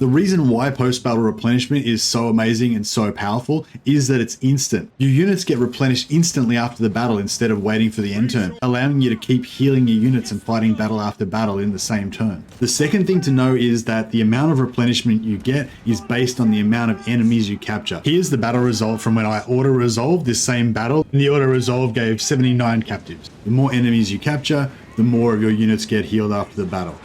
The reason why post-battle replenishment is so amazing and so powerful is that it's instant. Your units get replenished instantly after the battle instead of waiting for the end turn, allowing you to keep healing your units and fighting battle after battle in the same turn. The second thing to know is that the amount of replenishment you get is based on the amount of enemies you capture. Here's the battle result from when I auto-resolved this same battle. The auto-resolve gave 79 captives. The more enemies you capture, the more of your units get healed after the battle.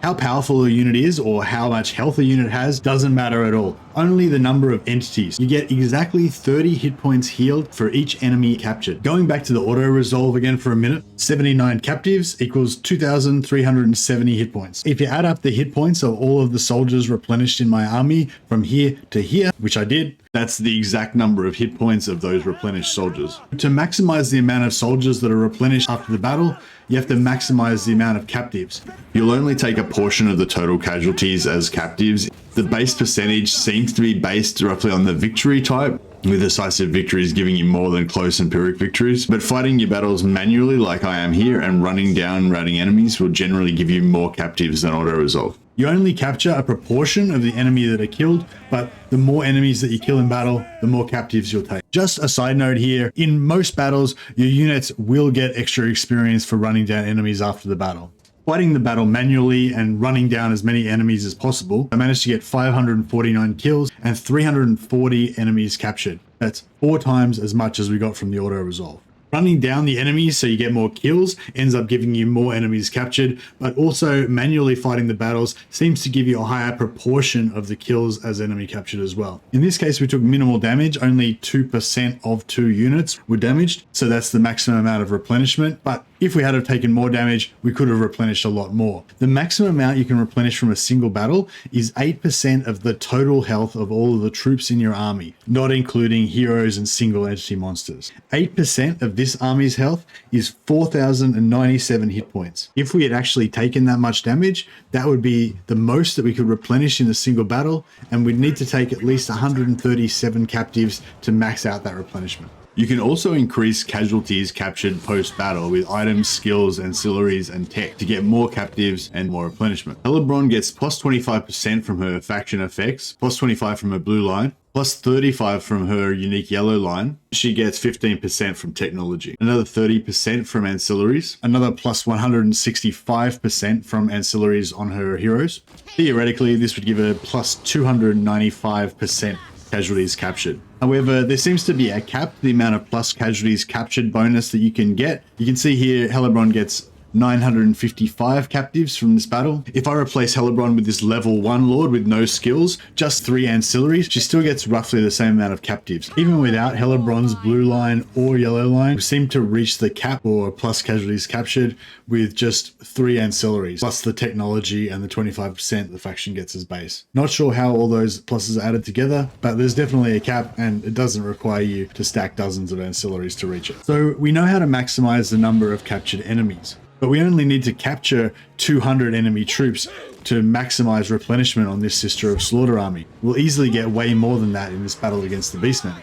How powerful a unit is or how much health a unit has doesn't matter at all. Only the number of entities. You get exactly 30 hit points healed for each enemy captured. Going back to the auto resolve again for a minute, 79 captives equals 2,370 hit points. If you add up the hit points of all of the soldiers replenished in my army from here to here, which I did, that's the exact number of hit points of those replenished soldiers. To maximize the amount of soldiers that are replenished after the battle, you have to maximize the amount of captives. You'll only take a portion of the total casualties as captives. The base percentage seems to be based roughly on the victory type, with decisive victories giving you more than close and pyrrhic victories. But fighting your battles manually like I am here and running down routing enemies will generally give you more captives than auto-resolve. You only capture a proportion of the enemy that are killed, but the more enemies that you kill in battle, the more captives you'll take. Just a side note here, in most battles, your units will get extra experience for running down enemies after the battle. Fighting the battle manually and running down as many enemies as possible, I managed to get 549 kills and 340 enemies captured. That's 4 times as much as we got from the auto-resolve. Running down the enemies so you get more kills ends up giving you more enemies captured, but also manually fighting the battles seems to give you a higher proportion of the kills as enemy captured as well. In this case, we took minimal damage, only 2% of 2 units were damaged, so that's the maximum amount of replenishment, but if we had have taken more damage, we could have replenished a lot more. The maximum amount you can replenish from a single battle is 8% of the total health of all of the troops in your army, not including heroes and single entity monsters. 8% of this army's health is 4,097 hit points. If we had actually taken that much damage, that would be the most that we could replenish in a single battle, and we'd need to take at least 137 captives to max out that replenishment. You can also increase casualties captured post-battle with items, skills, ancillaries, and tech to get more captives and more replenishment. Hellebrand gets plus 25% from her faction effects, plus 25 from her blue line, plus 35 from her unique yellow line. She gets 15% from technology, another 30% from ancillaries, another plus 165% from ancillaries on her heroes. Theoretically, this would give her plus 295% casualties captured. However, there seems to be a cap to the amount of plus casualties captured bonus that you can get. You can see here Hellebrand gets 955 captives from this battle. If I replace Hellebrand with this level 1 lord with no skills, just 3 ancillaries, she still gets roughly the same amount of captives. Even without Hellebrand's blue line or yellow line, we seem to reach the cap or plus casualties captured with just 3 ancillaries, plus the technology and the 25% the faction gets as base. Not sure how all those pluses are added together, but there's definitely a cap and it doesn't require you to stack dozens of ancillaries to reach it. So we know how to maximize the number of captured enemies, but we only need to capture 200 enemy troops to maximize replenishment on this Sister of Slaughter army. We'll easily get way more than that in this battle against the Beastmen.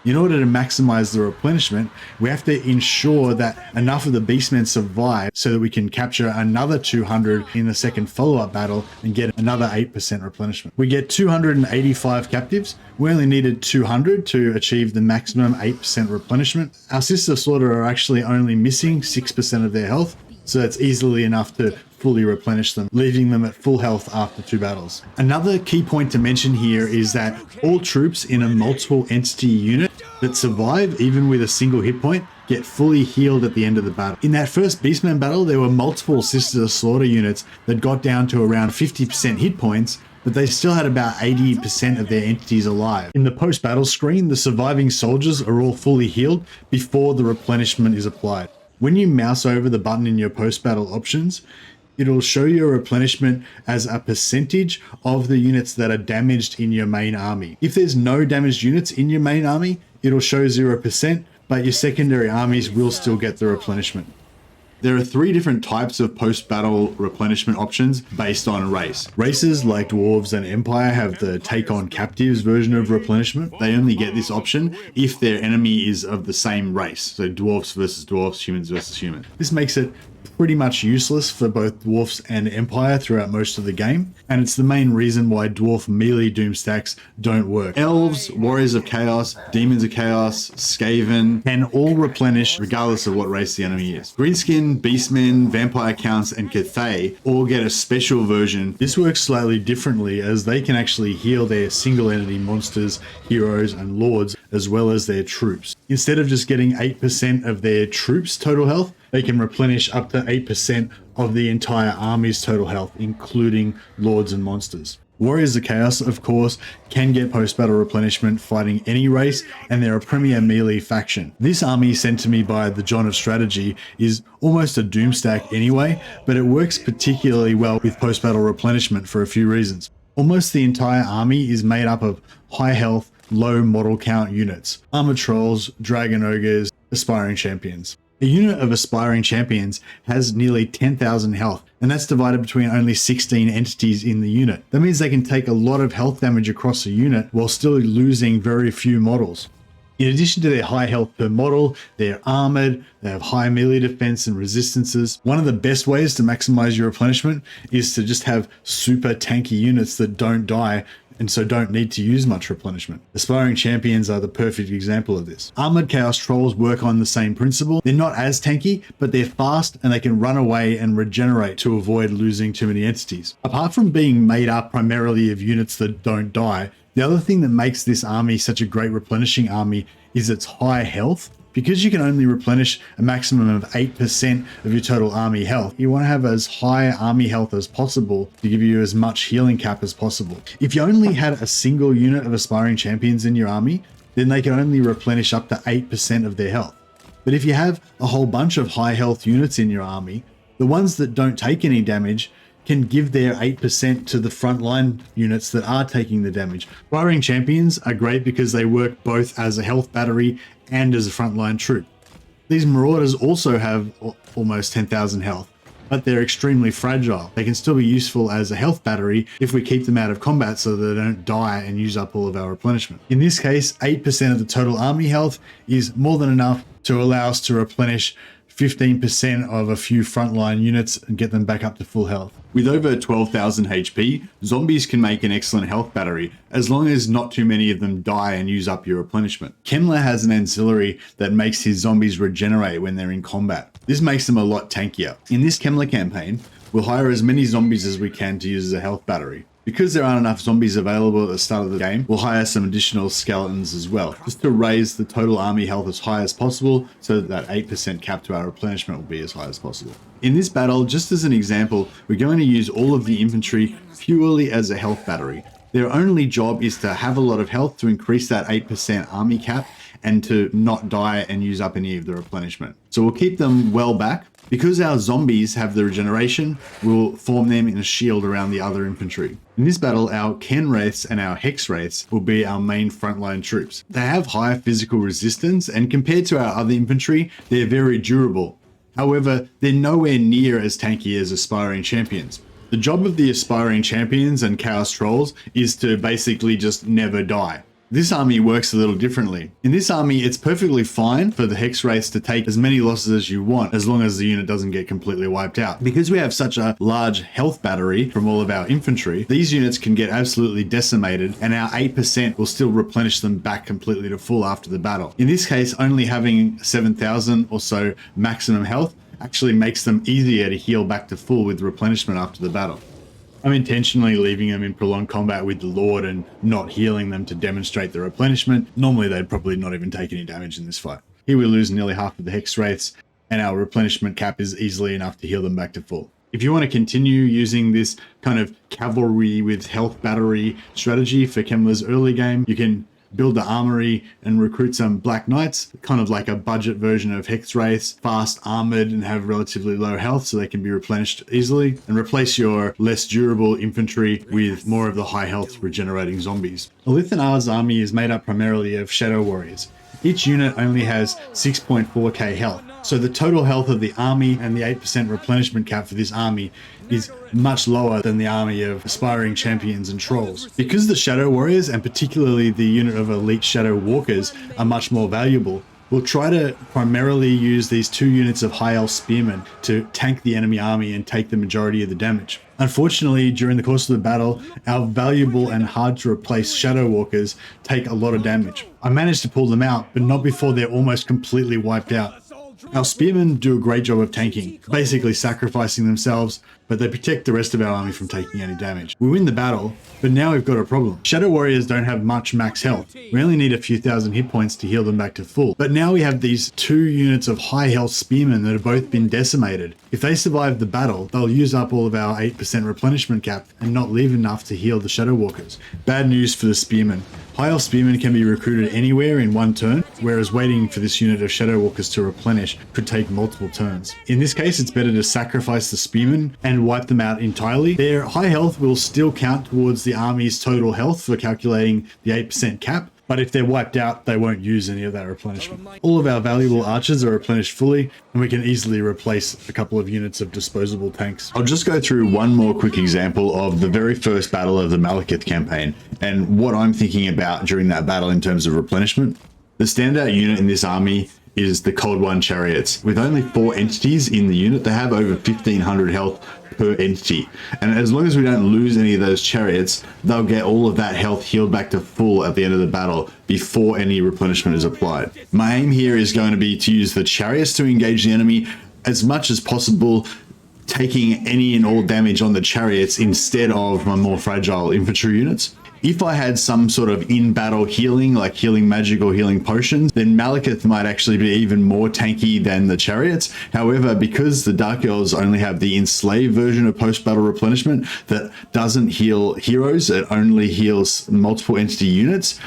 In order to maximize the replenishment, we have to ensure that enough of the Beastmen survive so that we can capture another 200 in the second follow-up battle and get another 8% replenishment. We get 285 captives. We only needed 200 to achieve the maximum 8% replenishment. Our Sister of Slaughter are actually only missing 6% of their health, so that's easily enough to fully replenish them, leaving them at full health after 2 battles. Another key point to mention here is that all troops in a multiple entity unit that survive, even with a single hit point, get fully healed at the end of the battle. In that first Beastman battle, there were multiple Sister of Slaughter units that got down to around 50% hit points, but they still had about 80% of their entities alive. In the post-battle screen, the surviving soldiers are all fully healed before the replenishment is applied. When you mouse over the button in your post-battle options, it'll show your replenishment as a percentage of the units that are damaged in your main army. If there's no damaged units in your main army, it'll show 0%, but your secondary armies will still get the replenishment. There are 3 different types of post-battle replenishment options based on race. Races like Dwarves and Empire have the take on captives version of replenishment. They only get this option if their enemy is of the same race. So Dwarves versus Dwarves, humans versus humans. This makes it pretty much useless for both dwarfs and empire throughout most of the game, and it's the main reason why dwarf melee doom stacks don't work. Elves, warriors of chaos, demons of chaos, skaven can all replenish regardless of what race the enemy is. Greenskin, beastmen, vampire counts, and Cathay all get a special version. This works slightly differently as they can actually heal their single entity monsters, heroes, and lords as well as their troops. Instead of just getting 8% of their troops total health, they can replenish up to 8% of the entire army's total health, including lords and monsters. Warriors of Chaos, of course, can get post-battle replenishment fighting any race, and they're a premier melee faction. This army sent to me by the John of Strategy is almost a doom stack anyway, but it works particularly well with post-battle replenishment for a few reasons. Almost the entire army is made up of high health, low model count units. Armored Trolls, Dragon Ogres, Aspiring Champions. A unit of Aspiring Champions has nearly 10,000 health, and that's divided between only 16 entities in the unit. That means they can take a lot of health damage across a unit while still losing very few models. In addition to their high health per model, they're armored, they have high melee defense and resistances. One of the best ways to maximize your replenishment is to just have super tanky units that don't die and so don't need to use much replenishment. Aspiring Champions are the perfect example of this. Armored Chaos Trolls work on the same principle. They're not as tanky, but they're fast and they can run away and regenerate to avoid losing too many entities. Apart from being made up primarily of units that don't die, the other thing that makes this army such a great replenishing army is its high health. Because you can only replenish a maximum of 8% of your total army health, you want to have as high army health as possible to give you as much healing cap as possible. If you only had a single unit of Aspiring Champions in your army, then they can only replenish up to 8% of their health. But if you have a whole bunch of high health units in your army, the ones that don't take any damage can give their 8% to the frontline units that are taking the damage. Aspiring Champions are great because they work both as a health battery and as a frontline troop. These Marauders also have almost 10,000 health, but they're extremely fragile. They can still be useful as a health battery if we keep them out of combat so that they don't die and use up all of our replenishment. In this case, 8% of the total army health is more than enough to allow us to replenish 15% of a few frontline units and get them back up to full health. With over 12,000 HP, zombies can make an excellent health battery, as long as not too many of them die and use up your replenishment. Kemmler has an ancillary that makes his zombies regenerate when they're in combat. This makes them a lot tankier. In this Kemmler campaign, we'll hire as many zombies as we can to use as a health battery. Because there aren't enough zombies available at the start of the game, we'll hire some additional skeletons as well, just to raise the total army health as high as possible so that 8% cap to our replenishment will be as high as possible. In this battle, just as an example, we're going to use all of the infantry purely as a health battery. Their only job is to have a lot of health to increase that 8% army cap and to not die and use up any of the replenishment. So we'll keep them well back. Because our zombies have the regeneration, we'll form them in a shield around the other infantry. In this battle, our Ken Wraiths and our Hex Wraiths will be our main frontline troops. They have high physical resistance, and compared to our other infantry, they're very durable. However, they're nowhere near as tanky as Aspiring Champions. The job of the Aspiring Champions and Chaos Trolls is to basically just never die. This army works a little differently. In this army, it's perfectly fine for the Hex Wraiths to take as many losses as you want, as long as the unit doesn't get completely wiped out. Because we have such a large health battery from all of our infantry, these units can get absolutely decimated, and our 8% will still replenish them back completely to full after the battle. In this case, only having 7,000 or so maximum health actually makes them easier to heal back to full with replenishment after the battle. I'm intentionally leaving them in prolonged combat with the Lord and not healing them to demonstrate the replenishment. Normally they'd probably not even take any damage in this fight. Here we lose nearly half of the Hex Wraiths, and our replenishment cap is easily enough to heal them back to full. If you want to continue using this kind of cavalry with health battery strategy for Kemmler's early game, you can build the armory and recruit some Black Knights, kind of like a budget version of Hex Wraiths, fast armored and have relatively low health so they can be replenished easily, and replace your less durable infantry with more of the high health regenerating zombies. Elithanar's army is made up primarily of Shadow Warriors. Each unit only has 6.4k health, so the total health of the army and the 8% replenishment cap for this army is much lower than the army of Aspiring Champions and Trolls. Because the Shadow Warriors, and particularly the unit of Elite Shadow Walkers, are much more valuable, we'll try to primarily use these 2 units of high health spearmen to tank the enemy army and take the majority of the damage. Unfortunately, during the course of the battle, our valuable and hard to replace Shadow Walkers take a lot of damage. I managed to pull them out, but not before they're almost completely wiped out. Our spearmen do a great job of tanking, basically sacrificing themselves, but they protect the rest of our army from taking any damage. We win the battle, but now we've got a problem. Shadow Warriors don't have much max health. We only need a few thousand hit points to heal them back to full. But now we have these 2 units of high health spearmen that have both been decimated. If they survive the battle, they'll use up all of our 8% replenishment cap and not leave enough to heal the Shadow Walkers. Bad news for the spearmen. High health spearmen can be recruited anywhere in 1 turn, whereas waiting for this unit of Shadow Walkers to replenish could take multiple turns. In this case, it's better to sacrifice the spearmen and wipe them out entirely. Their high health will still count towards the army's total health for calculating the 8% cap, but if they're wiped out, they won't use any of that replenishment. All of our valuable archers are replenished fully, and we can easily replace a couple of units of disposable tanks. I'll just go through one more quick example of the very first battle of the Malekith campaign, and what I'm thinking about during that battle in terms of replenishment. The standout unit in this army is the Cold One Chariots. With only 4 entities in the unit, they have over 1500 health per entity, and as long as we don't lose any of those chariots, they'll get all of that health healed back to full at the end of the battle before any replenishment is applied. My aim here is going to be to use the chariots to engage the enemy as much as possible, taking any and all damage on the chariots instead of my more fragile infantry units. If I had some sort of in-battle healing, like healing magic or healing potions, then Malekith might actually be even more tanky than the chariots. However, because the Dark Elves only have the enslaved version of post-battle replenishment that doesn't heal heroes, it only heals multiple entity units,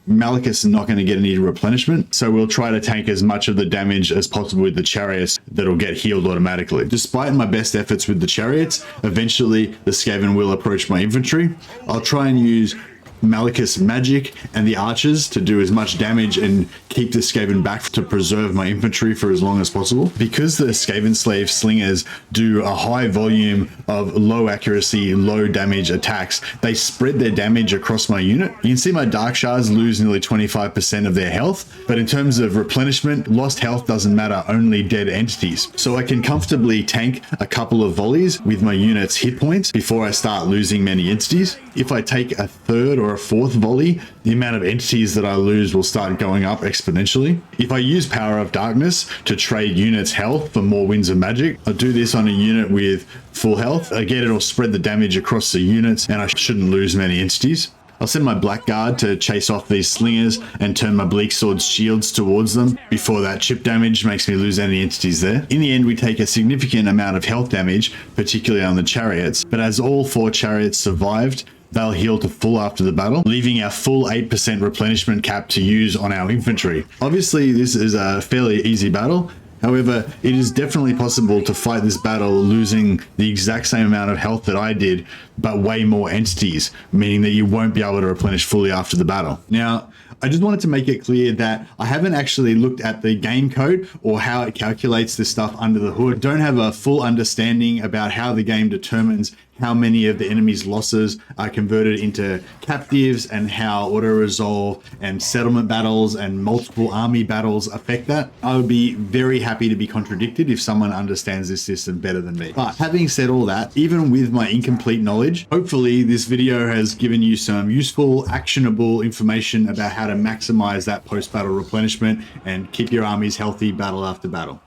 Malekith's not going to get any replenishment. So we'll try to tank as much of the damage as possible with the chariots that'll get healed automatically. Despite my best efforts with the chariots, eventually the Skaven will approach my infantry. I'll try and use Malekith's magic and the archers to do as much damage and keep the Skaven back to preserve my infantry for as long as possible. Because the Skaven slave slingers do a high volume of low accuracy, low damage attacks, they spread their damage across my unit. You can see my Dark Shards lose nearly 25% of their health, but in terms of replenishment, lost health doesn't matter, only dead entities. So I can comfortably tank a couple of volleys with my unit's hit points before I start losing many entities. If I take a 3rd or a 4th volley, the amount of entities that I lose will start going up exponentially. If I use Power of Darkness to trade units' health for more Winds of Magic, I'll do this on a unit with full health. Again, it'll spread the damage across the units and I shouldn't lose many entities. I'll send my Blackguard to chase off these slingers and turn my Bleak Sword's shields towards them before that chip damage makes me lose any entities there. In the end, we take a significant amount of health damage, particularly on the chariots, but as all 4 chariots survived, they'll heal to full after the battle, leaving our full 8% replenishment cap to use on our infantry. Obviously, this is a fairly easy battle. However, it is definitely possible to fight this battle losing the exact same amount of health that I did, but way more entities, meaning that you won't be able to replenish fully after the battle. Now, I just wanted to make it clear that I haven't actually looked at the game code or how it calculates this stuff under the hood. I don't have a full understanding about how the game determines how many of the enemy's losses are converted into captives and how auto-resolve and settlement battles and multiple army battles affect that. I would be very happy to be contradicted if someone understands this system better than me. But having said all that, even with my incomplete knowledge, hopefully this video has given you some useful, actionable information about how to maximize that post-battle replenishment and keep your armies healthy battle after battle.